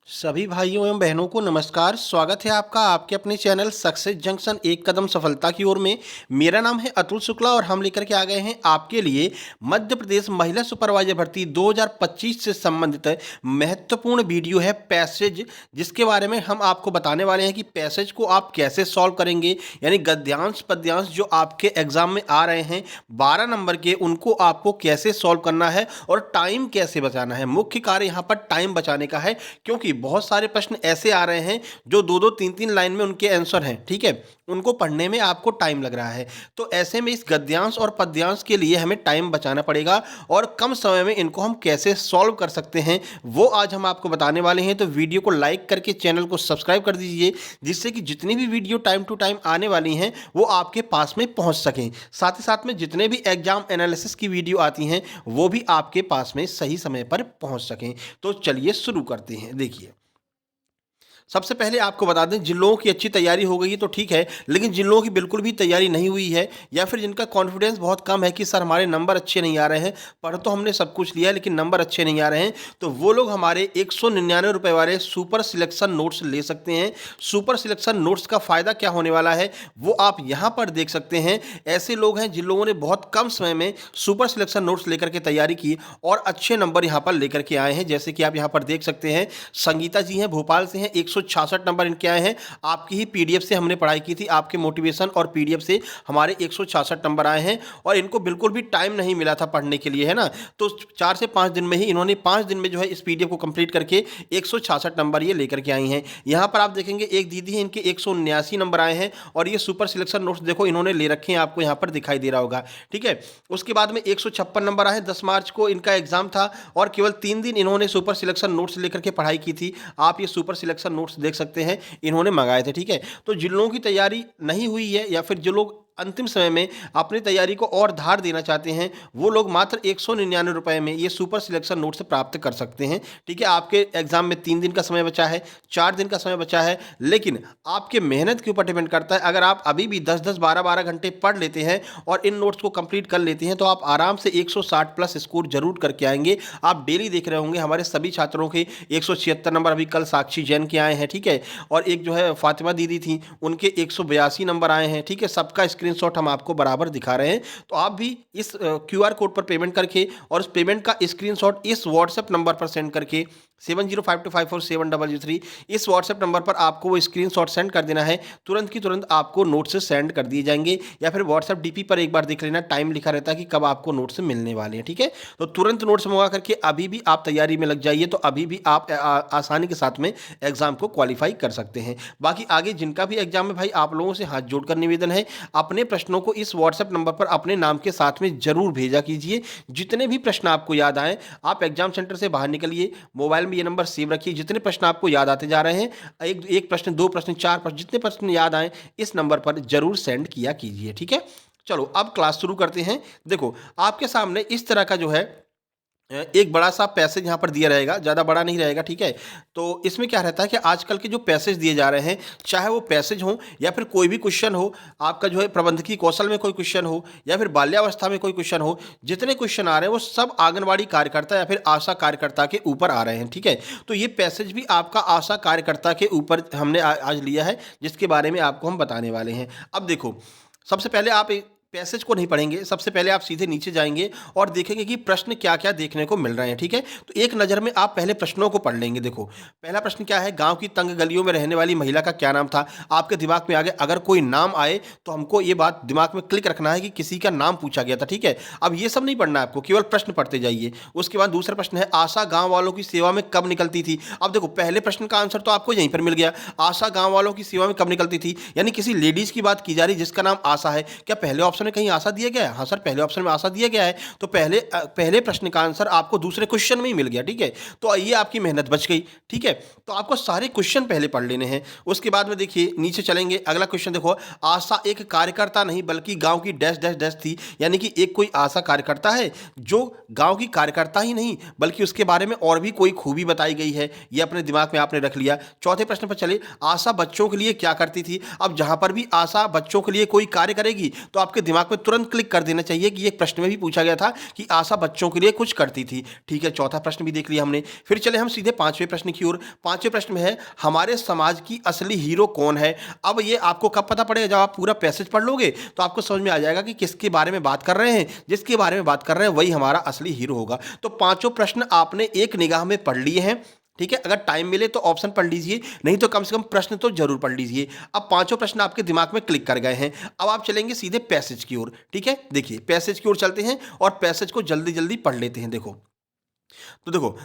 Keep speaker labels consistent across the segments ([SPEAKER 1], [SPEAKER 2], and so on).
[SPEAKER 1] सभी भाइयों एवं बहनों को नमस्कार। स्वागत है आपका आपके अपने चैनल सक्सेस जंक्शन एक कदम सफलता की ओर में। मेरा नाम है अतुल शुक्ला और हम लेकर के आ गए हैं आपके लिए मध्य प्रदेश महिला सुपरवाइजर भर्ती 2025 से संबंधित महत्वपूर्ण वीडियो है पैसेज, जिसके बारे में हम आपको बताने वाले हैं कि पैसेज को आप कैसे सॉल्व करेंगे। यानी गद्यांश पद्यांश जो आपके एग्जाम में आ रहे हैं 12 नंबर के, उनको आपको कैसे सॉल्व करना है और टाइम कैसे बचाना है। मुख्य कार्य यहाँ पर टाइम बचाने का है, क्योंकि बहुत सारे प्रश्न ऐसे आ रहे हैं जो दो दो तीन तीन लाइन में उनके आंसर हैं। ठीक है, उनको पढ़ने में आपको टाइम लग रहा है, तो ऐसे में इस गद्यांश और पद्यांश के लिए हमें टाइम बचाना पड़ेगा और कम समय में इनको हम कैसे सॉल्व कर सकते हैं वो आज हम आपको बताने वाले हैं। तो वीडियो को लाइक करके चैनल को सब्सक्राइब कर दीजिए, जिससे कि जितनी भी वीडियो टाइम टू टाइम आने वाली हैं वो आपके पास में पहुंच सकें। साथ ही साथ में जितने भी एग्जाम एनालिसिस की वीडियो आती हैं वो भी आपके पास में सही समय पर पहुंच सकें। तो चलिए शुरू करते हैं। देखिए, सबसे पहले आपको बता दें, जिन लोगों की अच्छी तैयारी हो गई है तो ठीक है, लेकिन जिन लोगों की बिल्कुल भी तैयारी नहीं हुई है या फिर जिनका कॉन्फिडेंस बहुत कम है कि सर हमारे नंबर अच्छे नहीं आ रहे हैं, पढ़ तो हमने सब कुछ लिया है लेकिन नंबर अच्छे नहीं आ रहे हैं, तो वो लोग हमारे 199 रुपये वाले सुपर सिलेक्शन नोट्स ले सकते हैं। सुपर सिलेक्शन नोट्स का फ़ायदा क्या होने वाला है वो आप यहाँ पर देख सकते हैं। ऐसे लोग हैं जिन लोगों ने बहुत कम समय में सुपर सिलेक्शन नोट्स लेकर के तैयारी की और अच्छे नंबर यहाँ पर लेकर के आए हैं। जैसे कि आप यहाँ पर देख सकते हैं, संगीता जी हैं, भोपाल से हैं, 166 नंबर इनके आए हैं। आपकी ही पीडीएफ से हमने पढ़ाई की थी, आपके मोटिवेशन और पीडीएफ से हमारे 166 नंबर आए हैं और इनको बिल्कुल भी टाइम नहीं मिला था पढ़ने के लिए, है ना। तो 4 से 5 दिन में ही इन्होंने 5 दिन में जो है इस पीडीएफ को कंप्लीट करके 166 नंबर ये लेकर के आई हैं। यहाँ पर आप देखेंगे एक दीदी है, इनके 179 नंबर आए हैं और ये सुपर सिलेक्शन नोट्स देखो इन्होंने ले रखे हैं, आपको यहाँ पर दिखाई दे रहा होगा। ठीक है, उसके बाद में 156 नंबर आए, 10 मार्च को इनका एग्जाम था और केवल 3 दिन इन्होंने सुपर सिलेक्शन नोट्स लेकर के पढ़ाई की थी। आप ये सुपर सिलेक्शन नोट्स देख सकते हैं, इन्होंने मंगाए थे। ठीक है, तो जिन लोगों की तैयारी नहीं हुई है या फिर जो लोग अंतिम समय में अपनी तैयारी को और धार देना चाहते हैं, वो लोग मात्र 199 रुपए में ये सुपर सिलेक्शन नोट्स प्राप्त कर सकते हैं। ठीक है, आपके एग्जाम में 3 दिन का समय बचा है, 4 दिन का समय बचा है, लेकिन आपके मेहनत के ऊपर डिपेंड करता है। अगर आप अभी भी 10-10 12-12 घंटे पढ़ लेते हैं और इन नोट्स को कंप्लीट कर लेते हैं तो आप आराम से 160 प्लस स्कोर जरूर करके आएंगे। आप डेली देख रहे होंगे हमारे सभी छात्रों के 176 नंबर अभी कल साक्षी जैन के आए हैं। ठीक है, और एक जो है फातिमा दीदी थी, उनके 182 नंबर आए हैं। ठीक है, सबका स्क्रीनशॉट हम आपको बराबर दिखा रहे हैं, तो आप भी इस क्यूआर कोड पर पेमेंट करके और उस पेमेंट का स्क्रीनशॉट इस व्हाट्सएप नंबर पर सेंड करके 7052547003 इस व्हाट्सएप नंबर पर आपको वो स्क्रीनशॉट सेंड कर देना है। तुरंत की तुरंत आपको नोट्स सेंड कर दिए जाएंगे, या फिर व्हाट्सएप डीपी पर एक बार देख लेना, टाइम लिखा रहता है कि कब आपको नोट्स मिलने वाले हैं। ठीक है, तो तुरंत नोट्स मंगा करके अभी भी आप तैयारी में लग जाइए, तो अभी भी आप आसानी के साथ में एग्जाम को क्वालिफाई कर सकते हैं। बाकी आगे जिनका भी एग्जाम है भाई, आप लोगों से हाथ जोड़कर निवेदन है, अपने प्रश्नों को इस व्हाट्सएप नंबर पर अपने नाम के साथ में जरूर भेजा कीजिए। जितने भी प्रश्न आपको याद आए, आप एग्जाम सेंटर से बाहर निकलिए, मोबाइल में ये नंबर सेव रखिए। जितने प्रश्न आपको याद आते जा रहे हैं, एक प्रश्न, 2 प्रश्न, 4 प्रश्न, जितने प्रश्न याद आए इस नंबर पर जरूर सेंड किया कीजिए। ठीक है, चलो अब क्लास शुरू करते हैं। देखो, आपके सामने इस तरह का जो है एक बड़ा सा पैसेज यहाँ पर दिया रहेगा, ज़्यादा बड़ा नहीं रहेगा। ठीक है, तो इसमें क्या रहता है कि आजकल के जो पैसेज दिए जा रहे हैं, चाहे वो पैसेज हो या फिर कोई भी क्वेश्चन हो, आपका जो है प्रबंधकीय कौशल में कोई क्वेश्चन हो या फिर बाल्यावस्था में कोई क्वेश्चन हो, जितने क्वेश्चन आ रहे हैं वो सब आंगनबाड़ी कार्यकर्ता या फिर आशा कार्यकर्ता के ऊपर आ रहे हैं। ठीक है, तो ये पैसेज भी आपका आशा कार्यकर्ता के ऊपर हमने आज लिया है, जिसके बारे में आपको हम बताने वाले हैं। अब देखो, सबसे पहले आप पैसेज को नहीं पढ़ेंगे, सबसे पहले आप सीधे नीचे जाएंगे और देखेंगे कि प्रश्न क्या क्या देखने को मिल रहे हैं। ठीक है, तो एक नज़र में आप पहले प्रश्नों को पढ़ लेंगे। देखो, पहला प्रश्न क्या है, गांव की तंग गलियों में रहने वाली महिला का क्या नाम था। आपके दिमाग में आ गया, अगर कोई नाम आए तो हमको ये बात दिमाग में क्लिक रखना है कि किसी का नाम पूछा गया था। ठीक है, अब ये सब नहीं पढ़ना है आपको, केवल प्रश्न पढ़ते जाइए। उसके बाद दूसरा प्रश्न है, आशा गाँव वालों की सेवा में कब निकलती थी। अब देखो, पहले प्रश्न का आंसर तो आपको यहीं पर मिल गया, आशा गाँव वालों की सेवा में कब निकलती थी, यानी किसी लेडीज की बात की जा रही जिसका नाम आशा है। क्या पहले ऑप्शन में कहीं आशा दिया गया है? हाँ सर, पहले ऑप्शन में आशा दिया गया है, तो पहले प्रश्न का आंसर आपको दूसरे क्वेश्चन में ही मिल गया। ठीक है, तो ये आपकी मेहनत बच गई। ठीक है, तो आपको सारे क्वेश्चन पहले पढ़ लेने हैं। उसके बाद में देखिए नीचे चलेंगे, अगला क्वेश्चन देखो, आशा एक कार्यकर्ता नहीं बल्कि गांव की डैश डैश डैश थी। यानी कि एक कोई आशा कार्यकर्ता है जो गांव की कार्यकर्ता ही नहीं बल्कि उसके बारे में और भी कोई खूबी बताई गई है, ये अपने दिमाग में आपने रख लिया। चौथे प्रश्न पर चले, आशा बच्चों के लिए क्या करती थी। अब जहां पर भी आशा बच्चों के लिए कोई कार्य करेगी तो आपके दिमाग में तुरंत क्लिक कर देना चाहिए कि एक प्रश्न में भी पूछा गया था कि आशा बच्चों के लिए कुछ करती थी। ठीक है, चौथा प्रश्न भी देख लिया हमने। फिर चले हम सीधे पांचवें प्रश्न की ओर। पांचवें प्रश्न में है, हमारे समाज की असली हीरो कौन है। अब ये आपको कब पता पड़ेगा, जब आप पूरा पैसेज पढ़ लोगे तो आपको समझ में आ जाएगा कि किसके बारे में बात कर रहे हैं। जिसके बारे में बात कर रहे हैं वही हमारा असली हीरो होगा। तो पांचों प्रश्न आपने एक निगाह में पढ़ लिए हैं। ठीक है, अगर टाइम मिले तो ऑप्शन पढ़ लीजिए, नहीं तो कम से कम प्रश्न तो जरूर पढ़ लीजिए। अब पांचों प्रश्न आपके दिमाग में क्लिक कर गए हैं। अब आप चलेंगे सीधे पैसेज की ओर। ठीक है, देखिए पैसेज की ओर चलते हैं और पैसेज को जल्दी जल्दी पढ़ लेते हैं। देखो, तो देखो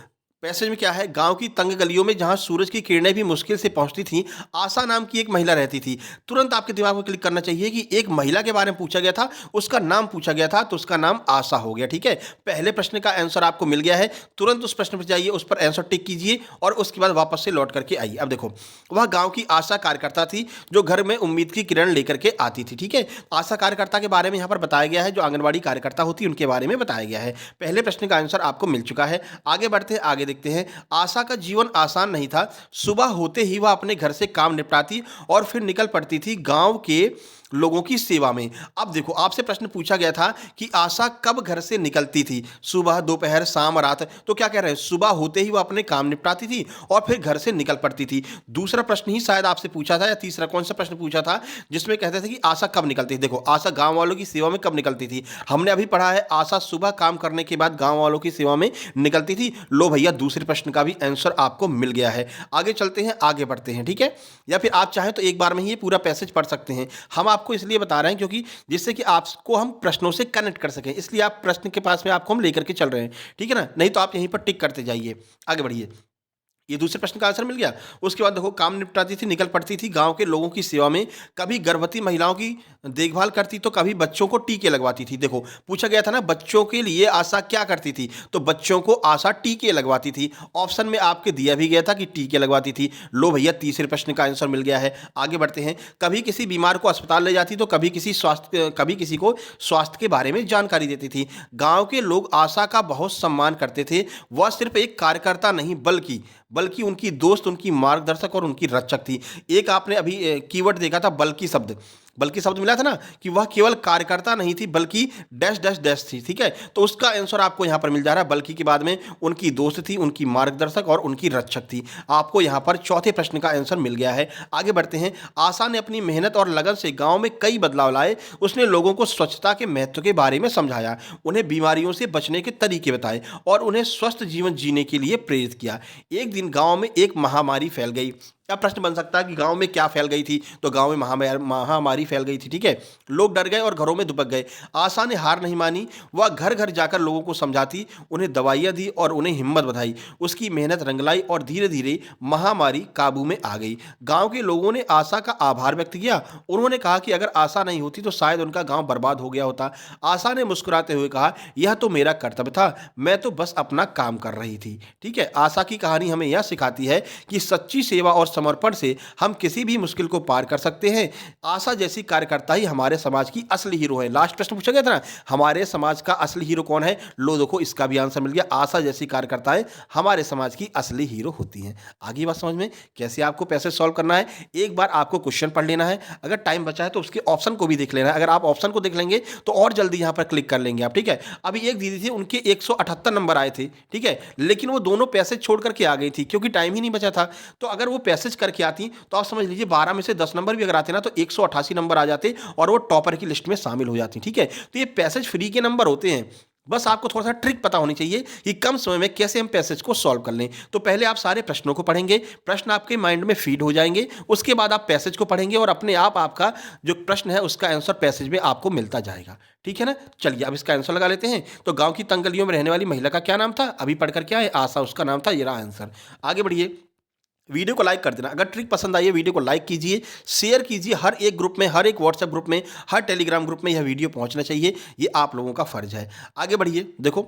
[SPEAKER 1] पैसेज में क्या है, गांव की तंग गलियों में जहां सूरज की किरणें भी मुश्किल से पहुंचती थी, आशा नाम की एक महिला रहती थी। तुरंत आपके दिमाग में क्लिक करना चाहिए कि एक महिला के बारे में पूछा गया था, उसका नाम पूछा गया था, तो उसका नाम आशा हो गया। ठीक है, पहले प्रश्न का आंसर आपको मिल गया है। तुरंत उस प्रश्न पर जाइए, उस पर आंसर टिक कीजिए और उसके बाद वापस से लौट करके आइए। अब देखो, वह गाँव की आशा कार्यकर्ता थी जो घर में उम्मीद की किरण लेकर के आती थी। ठीक है, आशा कार्यकर्ता के बारे में यहाँ पर बताया गया है, जो आंगनबाड़ी कार्यकर्ता होती है उनके बारे में बताया गया है। पहले प्रश्न का आंसर आपको मिल चुका है। आगे बढ़ते हैं, आगे देखते हैं। आशा का जीवन आसान नहीं था। सुबह होते ही वह अपने घर से काम निपटाती और फिर निकल पड़ती थी गांव के लोगों की सेवा में। अब देखो, आपसे प्रश्न पूछा गया था कि आशा कब घर से निकलती थी, सुबह, दोपहर, शाम, रात। तो क्या कह रहे हैं, सुबह होते ही वह अपने काम निपटाती थी और फिर घर से निकल पड़ती थी। दूसरा प्रश्न ही शायद आपसे पूछा था, या तीसरा कौन सा प्रश्न पूछा था जिसमें कहते थे कि आशा कब निकलती थी। देखो, आशा गांव वालों की सेवा में कब निकलती थी। हमने अभी पढ़ा है आशा सुबह काम करने के बाद गांव वालों की सेवा में निकलती थी। लो भैया, दूसरे प्रश्न का भी आंसर आपको मिल गया है। आगे चलते हैं, आगे बढ़ते हैं। ठीक है, या फिर आप चाहें तो एक बार में ही ये पूरा पैसेज पढ़ सकते हैं। हम आपको इसलिए बता रहे हैं क्योंकि जिससे कि आपको हम प्रश्नों से कनेक्ट कर सकें, इसलिए आप प्रश्न के पास में आपको हम लेकर के चल रहे हैं। ठीक है ना, नहीं तो आप यहीं पर टिक करते जाइए, आगे बढ़िए। ये दूसरे प्रश्न का आंसर मिल गया। उसके बाद देखो, काम निपटाती थी, निकल पड़ती थी गांव के लोगों की सेवा में, कभी गर्भवती महिलाओं की देखभाल करती तो कभी बच्चों को टीके लगवाती थी। देखो, पूछा गया था ना बच्चों के लिए आशा क्या करती थी, तो बच्चों को आशा टीके लगवाती थी। ऑप्शन में आपके दिया भी गया था कि टीके लगवाती थी। लो भैया, तीसरे प्रश्न का आंसर मिल गया है। आगे बढ़ते हैं। कभी किसी बीमार को अस्पताल ले जाती तो कभी किसी को स्वास्थ्य के बारे में जानकारी देती थी। गांव के लोग आशा का बहुत सम्मान करते थे। वह सिर्फ एक कार्यकर्ता नहीं बल्कि उनकी दोस्त, उनकी मार्गदर्शक और उनकी रक्षक थी। एक आपने अभी कीवर्ड देखा था, बल्कि शब्द मिला था ना, कि वह केवल कार्यकर्ता नहीं थी बल्कि डैश डैश डैश थी। ठीक है, तो उसका आंसर आपको यहां पर मिल जा रहा है। बल्कि के बाद में उनकी दोस्त थी, उनकी मार्गदर्शक और उनकी रक्षक थी। आपको यहां पर चौथे प्रश्न का आंसर मिल गया है। आगे बढ़ते हैं। आशा ने अपनी मेहनत और लगन से गांव में कई बदलाव लाए। उसने लोगों को स्वच्छता के महत्व के बारे में समझाया, उन्हें बीमारियों से बचने के तरीके बताए और उन्हें स्वस्थ जीवन जीने के लिए प्रेरित किया। एक दिन गांव में एक महामारी फैल गई। अब प्रश्न बन सकता है कि गांव में क्या फैल गई थी, तो गांव में महामारी फैल गई थी। ठीक है, लोग डर गए और घरों में दुबक गए। आशा ने हार नहीं मानी, वह घर घर जाकर लोगों को समझाती, उन्हें दवाइयाँ दी और उन्हें हिम्मत बधाई। उसकी मेहनत रंग लाई और धीरे धीरे महामारी काबू में आ गई। गांव के लोगों ने आशा का आभार व्यक्त किया। उन्होंने कहा कि अगर आशा नहीं होती तो शायद उनका गाँव बर्बाद हो गया होता। आशा ने मुस्कुराते हुए कहा, यह तो मेरा कर्तव्य था, मैं तो बस अपना काम कर रही थी। ठीक है, आशा की कहानी हमें यह सिखाती है कि सच्ची सेवा और समर्पण से हम किसी भी मुश्किल को पार कर सकते हैं। आशा जैसी कार्यकर्ता ही हमारे समाज की असली हीरो है। लास्ट प्रश्न पूछा गया था ना, हमारे समाज का असली हीरो कौन है। लो देखो, इसका भी आंसर मिल गया। आशा जैसी कार्यकर्ताएं हमारे समाज की असली हीरो होती हैं। आगे बात समझ में, कैसे आपको पैसे सॉल्व करना है। एक बार आपको क्वेश्चन पढ़ लेना है, अगर टाइम बचा है तो उसके ऑप्शन को भी देख लेना है। अगर आप ऑप्शन को देख लेंगे तो और जल्दी यहां पर क्लिक कर लेंगे आप। ठीक है, अभी एक दीदी थी, उनके 178 नंबर आए थे। ठीक है, लेकिन वो दोनों पैसेज छोड़ करके आ गई थी क्योंकि टाइम ही नहीं बचा था। तो अगर वो पैसेज करके आती तो आप समझ लीजिए 12 में से 10 नंबर भी अगर आते ना तो 188 नंबर आ जाते और वो टॉपर की लिस्ट में शामिल हो जाती। ठीक है, तो ये पैसेज फ्री के नंबर होते हैं। बस आपको थोड़ा सा ट्रिक पता होनी चाहिए कि कम समय में कैसे हम पैसेज को सॉल्व कर लें। तो पहले आप सारे प्रश्नों को पढ़ेंगे, प्रश्न आपके माइंड में फीड हो जाएंगे। उसके बाद आप पैसेज को पढ़ेंगे और अपने आप आपका जो प्रश्न है उसका आंसर पैसेज में आपको मिलता जाएगा। ठीक है ना, चलिए अब इसका आंसर लगा लेते हैं। तो गांव की तंग गलियों में रहने वाली महिला का क्या नाम था, अभी पढ़कर क्या है, आशा उसका नाम था। ये रहा आंसर। आगे बढ़िए, वीडियो को लाइक कर देना। अगर ट्रिक पसंद आई है वीडियो को लाइक कीजिए, शेयर कीजिए। हर एक ग्रुप में, हर एक व्हाट्सएप ग्रुप में, हर टेलीग्राम ग्रुप में यह वीडियो पहुंचना चाहिए। ये आप लोगों का फर्ज है। आगे बढ़िए, देखो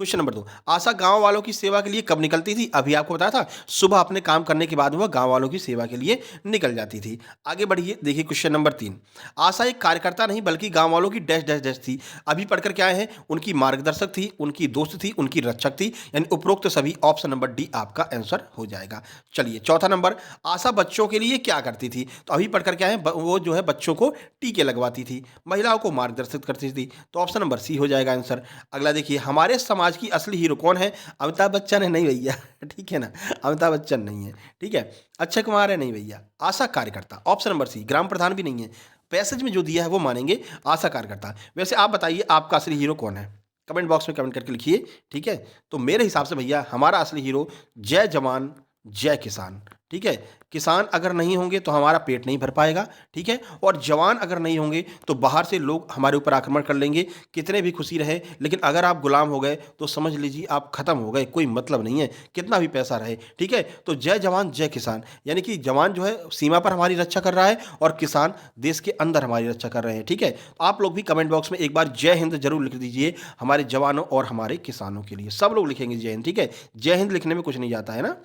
[SPEAKER 1] क्वेश्चन नंबर 2, आशा गांव वालों की सेवा के लिए कब निकलती थी? अभी आपको बताया था, सुबह अपने काम करने के बाद वह गांव वालों की सेवा के लिए निकल जाती थी। आगे बढ़िए, देखिए क्वेश्चन नंबर 3, आशा एक कार्यकर्ता नहीं बल्कि गांव वालों की डैश डैश डैश थी। अभी पढ़कर क्या है? उनकी मार्गदर्शक थी, उनकी दोस्त थी, उनकी रक्षक थी, यानी उपरोक्त सभी। ऑप्शन नंबर डी आपका आंसर हो जाएगा। चलिए चौथा नंबर, आशा बच्चों के लिए क्या करती थी? तो अभी पढ़कर क्या है? वो जो है बच्चों को टीके लगवाती थी, महिलाओं को मार्गदर्शित करती थी। तो ऑप्शन नंबर सी हो जाएगा आंसर। अगला देखिए, हमारे समाज की असली हीरो कौन है? अमिताभ बच्चन है? नहीं भैया ठीक है ना, अमिताभ बच्चन नहीं है। ठीक है, अक्षय कुमार है? नहीं भैया। आशा कार्यकर्ता, ऑप्शन नंबर सी। ग्राम प्रधान भी नहीं है। पैसेज में जो दिया है वो मानेंगे, आशा कार्यकर्ता। वैसे आप बताइए आपका असली हीरो कौन है? कमेंट बॉक्स में कमेंट करके लिखिए। ठीक है, तो मेरे हिसाब से भैया हमारा असली हीरो जय जवान जय किसान। ठीक है, किसान अगर नहीं होंगे तो हमारा पेट नहीं भर पाएगा। ठीक है, और जवान अगर नहीं होंगे तो बाहर से लोग हमारे ऊपर आक्रमण कर लेंगे, कितने भी खुशी रहे, लेकिन अगर आप गुलाम हो गए तो समझ लीजिए आप खत्म हो गए, कोई मतलब नहीं है, कितना भी पैसा रहे। ठीक है, तो जय जवान जय किसान, यानी कि जवान जो है सीमा पर हमारी रक्षा कर रहा है और किसान देश के अंदर हमारी रक्षा कर रहे हैं। ठीक है, तो आप लोग भी कमेंट बॉक्स में एक बार जय हिंद जरूर लिख दीजिए हमारे जवानों और हमारे किसानों के लिए। सब लोग लिखेंगे जय हिंद। ठीक है, जय हिंद लिखने में कुछ नहीं जाता है ना,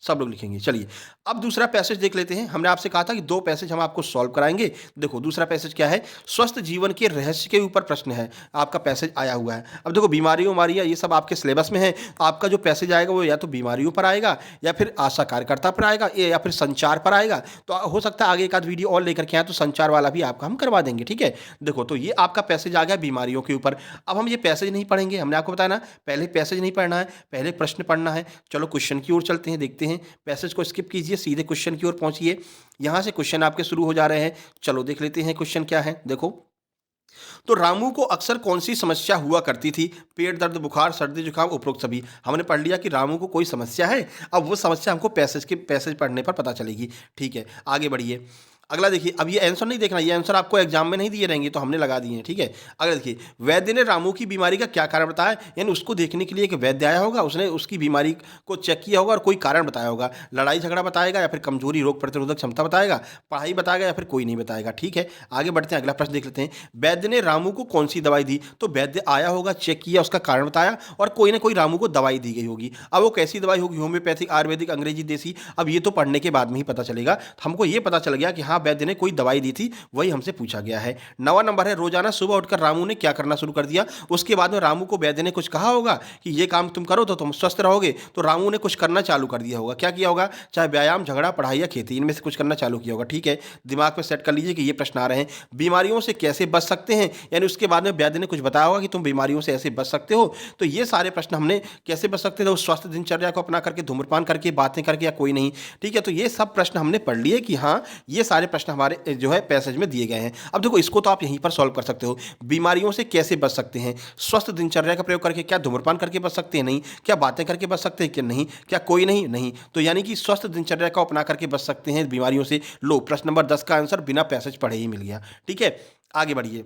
[SPEAKER 1] सब लोग लिखेंगे। चलिए अब दूसरा पैसेज देख लेते हैं। हमने आपसे कहा था कि 2 पैसेज हम आपको सॉल्व कराएंगे। देखो दूसरा पैसेज क्या है? स्वस्थ जीवन के रहस्य के ऊपर प्रश्न है, आपका पैसेज आया हुआ है। अब देखो बीमारियों उमारियाँ ये सब आपके सिलेबस में है, आपका जो पैसेज आएगा वो या तो बीमारियों पर आएगा, या फिर आशा कार्यकर्ता पर आएगा, या फिर संचार पर आएगा। तो हो सकता है आगे एक आध वीडियो और लेकर के आए तो संचार वाला भी आपका हम करवा देंगे। ठीक है, देखो तो ये आपका पैसेज आ गया बीमारियों के ऊपर। अब हम ये पैसेज नहीं पढ़ेंगे, हमने आपको बताया ना पहले पैसेज नहीं पढ़ना है, पहले प्रश्न पढ़ना है। चलो क्वेश्चन की ओर चलते हैं, देखते हैं। पैसेज को स्किप कीजिए, सीधे क्वेश्चन की ओर पहुंचिए। यहां से क्वेश्चन आपके शुरू हो जा रहे हैं। चलो देख लेते हैं क्वेश्चन क्या है। देखो, तो रामू को अक्सर कौन सी समस्या हुआ करती थी? पेट दर्द, बुखार, सर्दी जुकाम, उपरोक्त सभी। हमने पढ़ लिया कि रामू को कोई समस्या है। अब वो समस्या हमको पैसेज पढ़ने पर पता चलेगी। ठीक है, आगे बढ़िए। अगला देखिए, अब ये आंसर नहीं देखना, ये आंसर आपको एग्जाम में नहीं दिए रहेंगे तो हमने लगा दिए हैं। ठीक है, अगला देखिए, वैद्य ने रामू की बीमारी का क्या कारण बताया? यानी उसको देखने के लिए एक वैद्य आया होगा, उसने उसकी बीमारी को चेक किया होगा और कोई कारण बताया होगा। लड़ाई झगड़ा बताएगा, या फिर कमजोरी, रोग प्रतिरोधक क्षमता बताएगा, पढ़ाई बताएगा, या फिर कोई नहीं बताएगा। ठीक है, आगे बढ़ते हैं, अगला प्रश्न देख लेते हैं। वैद्य ने रामू को कौन सी दवाई दी? तो वैद्य आया होगा, चेक किया, उसका कारण बताया, और कोई ना कोई रामू को दवाई दी गई होगी। अब वो कैसी दवाई होगी? होम्योपैथिक, आयुर्वेदिक, अंग्रेजी, देसी? अब ये तो पढ़ने के बाद में ही पता चलेगा। हमको ये पता चल गया कि हाँ वैद्य ने कोई दवाई दी थी, वही हमसे पूछा गया है। 9वां नंबर है, रोजाना सुबह उठकर रामू ने क्या करना शुरू कर दिया? उसके बाद में रामू को वैद्य ने कुछ कहा होगा कि ये काम तुम करो तो तुम स्वस्थ रहोगे, तो रामू ने कुछ करना चालू कर दिया होगा। क्या किया होगा? चाहे व्यायाम, झगड़ा, पढ़ाई या खेती, इनमें से कुछ करना चालू किया होगा। ठीक है, दिमाग में सेट कर लीजिए कि ये प्रश्न आ रहे हैं। बीमारियों से कैसे बच सकते हैं, यानी उसके बाद में वैद्य ने कुछ बताया होगा कि तुम बीमारियों से ऐसे बच सकते हो। तो ये सारे प्रश्न हमने कैसे बच सकते थे? स्वस्थ दिनचर्या को अपना करके, धूम्रपान करके, बातें करके, या कोई नहीं। ठीक है, तो ये सब प्रश्न हमने पढ़ लिए कि हाँ ये सारे प्रश्न हमारे जो है पैसेज में दिए गए हैं। अब देखो इसको तो आप यहीं पर सॉल्व कर सकते हो। बीमारियों से कैसे बच सकते हैं? स्वस्थ दिनचर्या का प्रयोग करके। क्या धूम्रपान करके बच सकते हैं? नहीं। क्या बातें करके बच सकते हैं? क्या नहीं। क्या कोई नहीं? नहीं। तो यानी कि स्वस्थ दिनचर्या को अपना करके बच सकते हैं बीमारियों से। लो, प्रश्न नंबर 10 का आंसर बिना पैसेज पढ़े ही मिल गया। ठीक है, आगे बढ़िए।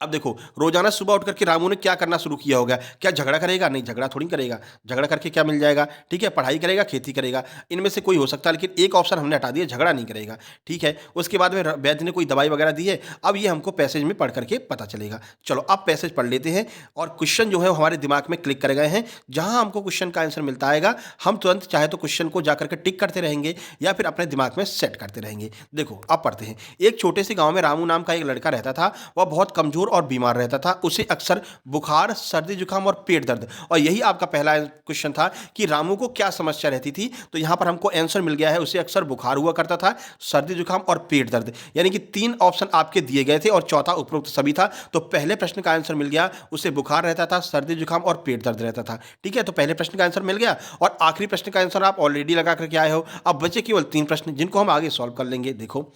[SPEAKER 1] अब देखो, रोजाना सुबह उठ करके रामू ने क्या करना शुरू किया होगा? क्या झगड़ा करेगा? नहीं, झगड़ा थोड़ी करेगा। झगड़ा करके क्या मिल जाएगा? ठीक है, पढ़ाई करेगा, खेती करेगा, इनमें से कोई हो सकता है, लेकिन एक ऑप्शन हमने हटा दिया, झगड़ा नहीं करेगा। ठीक है, उसके बाद में वैद्य ने कोई दवाई वगैरह दी है। अब ये हमको पैसेज में पढ़ करके पता चलेगा। चलो अब पैसेज पढ़ लेते हैं, और क्वेश्चन जो है वो हमारे दिमाग में क्लिक कर गए हैं। जहां हमको क्वेश्चन का आंसर मिलता आएगा, हम तुरंत चाहे तो क्वेश्चन को जाकर के टिक करते रहेंगे, या फिर अपने दिमाग में सेट करते रहेंगे। देखो अब पढ़ते हैं। एक छोटे से गाँव में रामू नाम का एक लड़का रहता था। वह बहुत कमजोर और बीमार रहता था। उसे अक्सर बुखार, सर्दी जुकाम और पेट दर्द। और यही आपका पहला क्वेश्चन था कि रामू को क्या समस्या रहती थी। तो यहां पर हमको आंसर मिल गया है, उसे अक्सर बुखार हुआ करता था, सर्दी जुकाम और पेट दर्द। यानी कि 3 ऑप्शन आपके दिए गए थे और चौथा उपरोक्त सभी था। तो पहले प्रश्न का आंसर मिल गया, उसे बुखार रहता था, सर्दी जुकाम और पेट दर्द रहता था। ठीक है, तो पहले प्रश्न का आंसर मिल गया, और आखिरी प्रश्न का आंसर आप ऑलरेडी लगा करके आए हो। अब बचे केवल 3 प्रश्न, जिनको हम आगे सॉल्व कर लेंगे। देखो,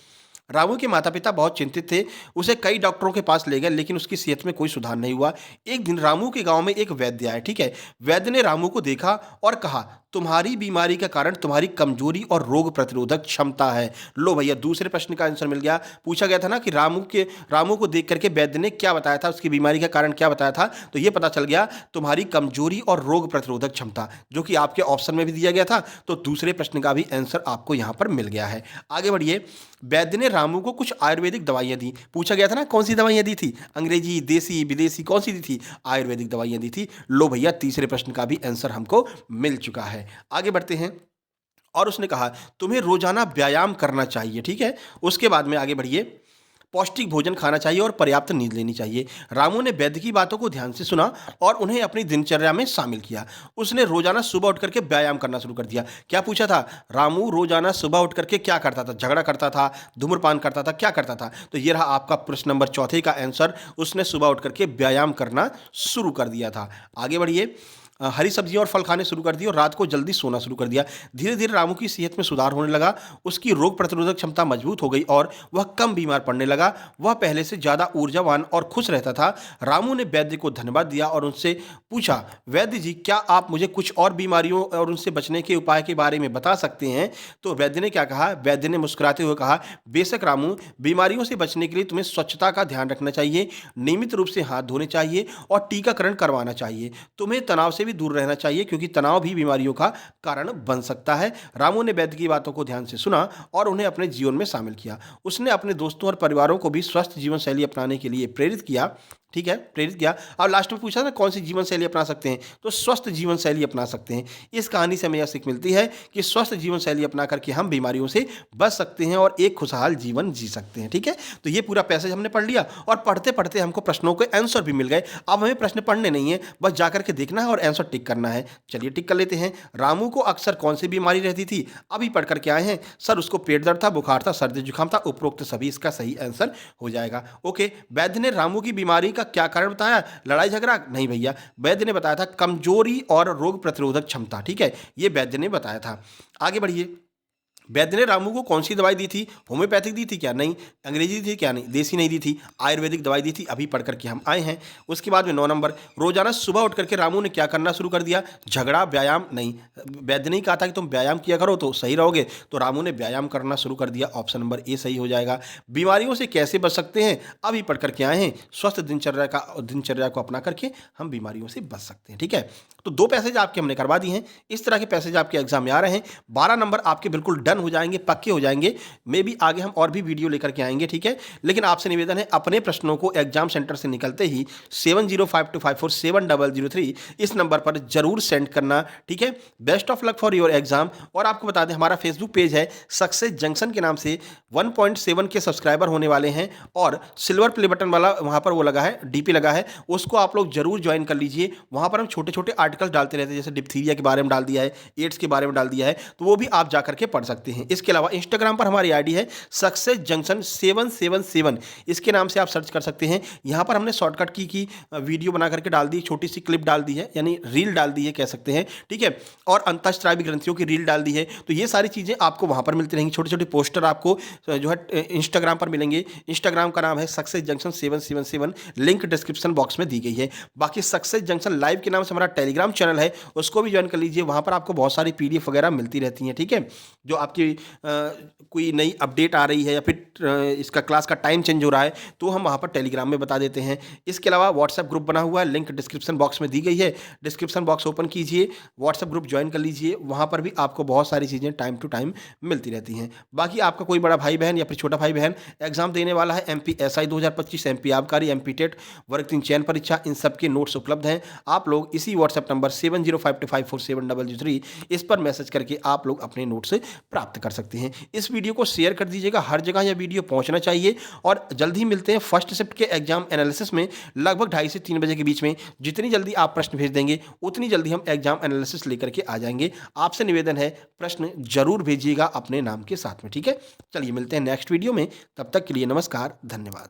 [SPEAKER 1] रामू के माता पिता बहुत चिंतित थे। उसे कई डॉक्टरों के पास ले गए, लेकिन उसकी सेहत में कोई सुधार नहीं हुआ। एक दिन रामू के गांव में एक वैद्य आए। ठीक है, वैद्य ने रामू को देखा और कहा, तुम्हारी बीमारी का कारण तुम्हारी कमजोरी और रोग प्रतिरोधक क्षमता है। लो भैया, दूसरे प्रश्न का आंसर मिल गया। पूछा गया था ना कि रामू को देख करके वैद्य ने क्या बताया था, उसकी बीमारी का कारण क्या बताया था, तो ये पता चल गया तुम्हारी कमजोरी और रोग प्रतिरोधक क्षमता, जो कि आपके ऑप्शन में भी दिया गया था। तो दूसरे प्रश्न का भी आंसर आपको यहां पर मिल गया है। आगे बढ़िए। वैद्य ने रामू को कुछ आयुर्वेदिक दवाइयां दी। पूछा गया था ना कौन सी दवाइयां दी थी, अंग्रेजी, देसी, विदेशी, कौन सी दी थी, आयुर्वेदिक दवाइयां दी थी। लो भैया, तीसरे प्रश्न का भी आंसर हमको मिल चुका है। आगे बढ़ते हैं। और उसने कहा तुम्हें रोजाना व्यायाम करना चाहिए, ठीक है। उसके बाद में आगे बढ़िए। पौष्टिक भोजन खाना चाहिए और पर्याप्त नींद लेनी चाहिए। रामू ने वैद्य की बातों को ध्यान से सुना और उन्हें अपनी दिनचर्या में शामिल किया। उसने रोजाना सुबह उठ करके व्यायाम करना शुरू कर दिया। क्या पूछा था, रामू रोजाना सुबह उठ करके क्या करता था, झगड़ा करता था, धूम्रपान करता था, क्या करता था, तो ये रहा आपका प्रश्न नंबर चौथे का आंसर। उसने सुबह उठ करके व्यायाम करना शुरू कर दिया था। आगे बढ़िए। हरी सब्जियां और फल खाने शुरू कर दिए और रात को जल्दी सोना शुरू कर दिया। धीरे धीरे रामू की सेहत में सुधार होने लगा। उसकी रोग प्रतिरोधक क्षमता मजबूत हो गई और वह कम बीमार पड़ने लगा। वह पहले से ज़्यादा ऊर्जावान और खुश रहता था। रामू ने वैद्य को धन्यवाद दिया और उनसे पूछा, वैद्य जी, क्या आप मुझे कुछ और बीमारियों और उनसे बचने के उपाय के बारे में बता सकते हैं। तो वैद्य ने क्या कहा, वैद्य ने मुस्कुराते हुए कहा, बेशक रामू, बीमारियों से बचने के लिए तुम्हें स्वच्छता का ध्यान रखना चाहिए, नियमित रूप से हाथ धोने चाहिए और टीकाकरण करवाना चाहिए। तुम्हें तनाव से भी दूर रहना चाहिए, क्योंकि तनाव भी बीमारियों का कारण बन सकता है। रामू ने वैद्य की बातों को ध्यान से सुना और उन्हें अपने जीवन में शामिल किया। उसने अपने दोस्तों और परिवारों को भी स्वस्थ जीवन शैली अपनाने के लिए प्रेरित किया। ठीक है, प्रेरित किया। और लास्ट में पूछा ना कौन सी जीवन शैली अपना सकते हैं, तो स्वस्थ जीवन शैली अपना सकते हैं। इस कहानी से हमें यह सीख मिलती है कि स्वस्थ जीवन शैली अपना करके हम बीमारियों से बच सकते हैं और एक खुशहाल जीवन जी सकते हैं। ठीक है, तो ये पूरा पैसेज हमने पढ़ लिया और पढ़ते पढ़ते हमको प्रश्नों के आंसर भी मिल गए। अब हमें प्रश्न पढ़ने नहीं है, बस जाकर के देखना है और आंसर टिक करना है। चलिए टिक कर लेते हैं। रामू को अक्सर कौन सी बीमारी रहती थी, अभी पढ़ करके आए हैं। सर, उसको पेट दर्द था, बुखार था, सर्दी जुकाम था, उपरोक्त सभी इसका सही आंसर हो जाएगा। ओके। वैद्य ने रामू की बीमारी का क्या कारण बताया, लड़ाई झगड़ा नहीं भैया, वैद्य ने बताया था कमजोरी और रोग प्रतिरोधक क्षमता। ठीक है, ये वैद्य ने बताया था। आगे बढ़िए। वैद्य ने रामू को कौन सी दवाई दी थी, होम्योपैथिक दी थी क्या, नहीं। अंग्रेजी दी थी क्या, नहीं। देसी नहीं दी थी, आयुर्वेदिक दवाई दी थी, अभी पढ़ करके हम आए हैं। उसके बाद में 9 नंबर, रोजाना सुबह उठ करके रामू ने क्या करना शुरू कर दिया, झगड़ा, व्यायाम नहीं। वैद्य ने कहा था कि तुम व्यायाम किया करो तो सही रहोगे, तो रामू ने व्यायाम करना शुरू कर दिया। ऑप्शन नंबर ए सही हो जाएगा। बीमारियों से कैसे बच सकते हैं, अभी पढ़ करके आए हैं। स्वस्थ दिनचर्या को अपना करके हम बीमारियों से बच सकते हैं। ठीक है, तो 2 पैसेज आपके हमने करवा दिए हैं। इस तरह के पैसेज आपके एग्जाम में आ रहे हैं। 12 नंबर आपके बिल्कुल डन हो जाएंगे, पक्के हो जाएंगे। मे भी आगे हम और भी वीडियो लेकर के आएंगे। ठीक है, लेकिन आपसे निवेदन है, अपने प्रश्नों को एग्जाम सेंटर से निकलते ही 7052547003 इस नंबर पर जरूर सेंड करना। ठीक है, best of luck for your exam. और आपको बता दें, हमारा फेसबुक पेज है सक्सेस जंक्शन के नाम से। 1.7 के सब्सक्राइबर होने वाले हैं और सिल्वर प्ले बटन वाला वहां पर वो लगा है, डीपी लगा है, उसको आप लोग जरूर ज्वाइन कर लीजिए। वहां पर हम छोटे छोटे आर्टिकल्स डालते रहते हैं, जैसे डिप्थीरिया के बारे में डाल दिया है, एड्स के बारे में डाल दिया है, तो वो भी आप जाकर के पढ़ सकते हैं। इसके अलावा इंस्टाग्राम पर हमारी आईडी है सक्सेस जंक्शन 777, इसके नाम से आप सर्च कर सकते हैं। यहां पर हमने शॉर्टकट की वीडियो बना करके डाल दी, छोटी सी क्लिप डाल दी है, यानी रील डाल दी है कह सकते हैं। ठीक है, और अंतःस्रावी ग्रंथियों की रील डाल दी है। तो ये सारी चीजें आपको वहां पर मिलती रहेंगी। छोटे छोटे पोस्टर आपको जो है इंस्टाग्राम पर मिलेंगे। इंस्टाग्राम का नाम है success junction 777, link description box में दी गई है। बाकी सक्सेस जंक्शन लाइव के नाम से हमारा टेलीग्राम चैनल है, उसको भी ज्वाइन कर लीजिए। वहां पर आपको बहुत सारी पीडीएफ वगैरह मिलती रहती हैं। ठीक है, जो आपकी कोई नई अपडेट आ रही है या फिर इसका क्लास का टाइम चेंज हो रहा है, तो हम वहां पर टेलीग्राम में बता देते हैं। इसके अलावा व्हाट्सएप ग्रुप बना हुआ है, लिंक डिस्क्रिप्शन बॉक्स में दी गई है। डिस्क्रिप्शन बॉक्स ओपन कीजिए, व्हाट्सएप ग्रुप ज्वाइन कर लीजिए। वहां पर भी आपको बहुत सारी चीज़ें टाइम टू टाइम मिलती रहती हैं। बाकी आपका कोई बड़ा भाई बहन या फिर छोटा भाई बहन एग्जाम देने वाला है, MPSI 2025, MP आबकारी, MP टेट, वर्ग 3 चयन परीक्षा, इन सब के नोट्स उपलब्ध हैं। आप लोग इसी व्हाट्सएप नंबर 7052547003 इस पर मैसेज करके आप लोग अपने नोट्स प्राप्त कर सकते हैं। इस वीडियो को शेयर कर दीजिएगा, हर जगह यह वीडियो पहुंचना चाहिए। और जल्द ही मिलते हैं फर्स्ट शिफ्ट के एग्जाम एनालिसिस में, लगभग 2:30 से 3 बजे के बीच में। जितनी जल्दी आप प्रश्न भेज देंगे उतनी जल्दी हम एग्जाम एनालिसिस लेकर के आ जाएंगे। आपसे निवेदन है, प्रश्न जरूर भेजिएगा अपने नाम के साथ में। ठीक है, चलिए मिलते हैं नेक्स्ट वीडियो में, तब तक के लिए नमस्कार, धन्यवाद।